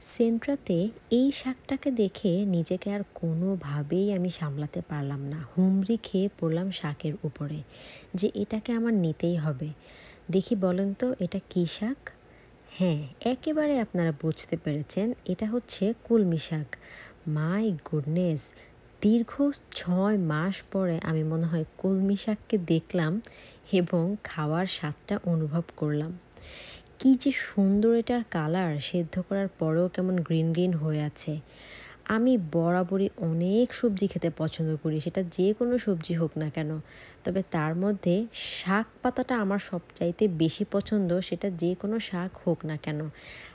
সেন্ট্রাতে এই শাকটাকে দেখে নিজেকে আর কোনোভাবেই আমি সামলাতে পারলাম না। হুমড়ি খেয়ে পড়লাম শাকের উপরে যে এটাকে আমার নিতেই হবে। দেখি বলেন তো এটা কী শাক? হ্যাঁ, একেবারে আপনারা বুঝতে পেরেছেন। এটা হচ্ছে কলমি শাক। My goodness! দীর্ঘ ৬ মাস পরে আমি মনে হয় কলমি শাককে দেখলাম এবং খাওয়ার স্বাদটা অনুভব করলাম। কি যে সুন্দর এটার কালার! সেদ্ধ করার পরেও কেমন গ্রিন, গ্রিন হয়ে আছে। আমি বরাবরই অনেক সবজি খেতে পছন্দ করি, সেটা যেকোনো সবজি হোক না কেন। তবে তার মধ্যে শাক পাতাটা আমার সবচাইতে বেশি পছন্দ, সেটা যেকোনো শাক হোক না কেন।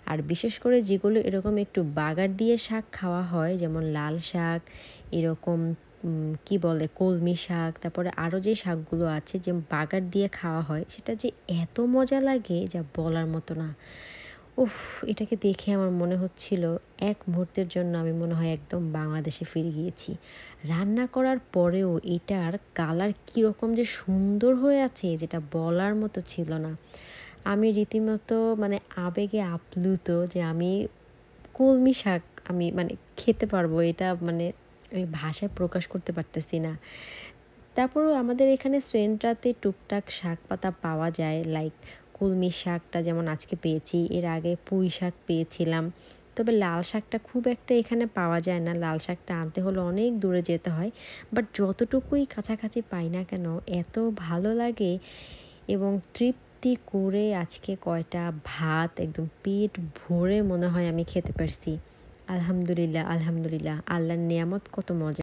আর বিশেষ করে যেগুলো এরকম একটু বাগার দিয়ে শাক খাওয়া হয়, যেমন লাল শাক, এরকম কি বলে কলমি শাক, তারপরে আরও যে শাকগুলো আছে যে বাগার দিয়ে খাওয়া হয়, সেটা যে এত মজা লাগে যা বলার মতো না। উফ! এটাকে দেখে আমার মনে হচ্ছিল এক মুহূর্তের জন্য আমি মনে হয় একদম বাংলাদেশে ফিরে গিয়েছি। রান্না করার পরেও এটার কালার কীরকম যে সুন্দর হয়ে আছে যেটা বলার মতো ছিল না। আমি রীতিমতো মানে আবেগে আপ্লুত যে আমি কলমি শাক আমি মানে খেতে পারবো, এটা মানে আমি ভাষায় প্রকাশ করতে পারতেছি না। তারপরেও আমাদের এখানে সেন্ট্রাতে টুকটাক শাক পাতা পাওয়া যায়, লাইক কলমি শাকটা যেমন আজকে পেয়েছি, এর আগে পুঁই শাক পেয়েছিলাম। তবে লাল শাকটা খুব একটা এখানে পাওয়া যায় না, লাল শাকটা আনতে হলে অনেক দূরে যেতে হয়। বাট যতটুকুই কাছাকাছি পাই না কেন এত ভালো লাগে এবং তৃপ্তি করে আজকে কয়টা ভাত একদম পেট ভরে মনে হয় আমি খেতে পারছি। আলহামদুলিল্লাহ, আলহামদুলিল্লাহ, আল্লাহর নেয়ামত কত মজা।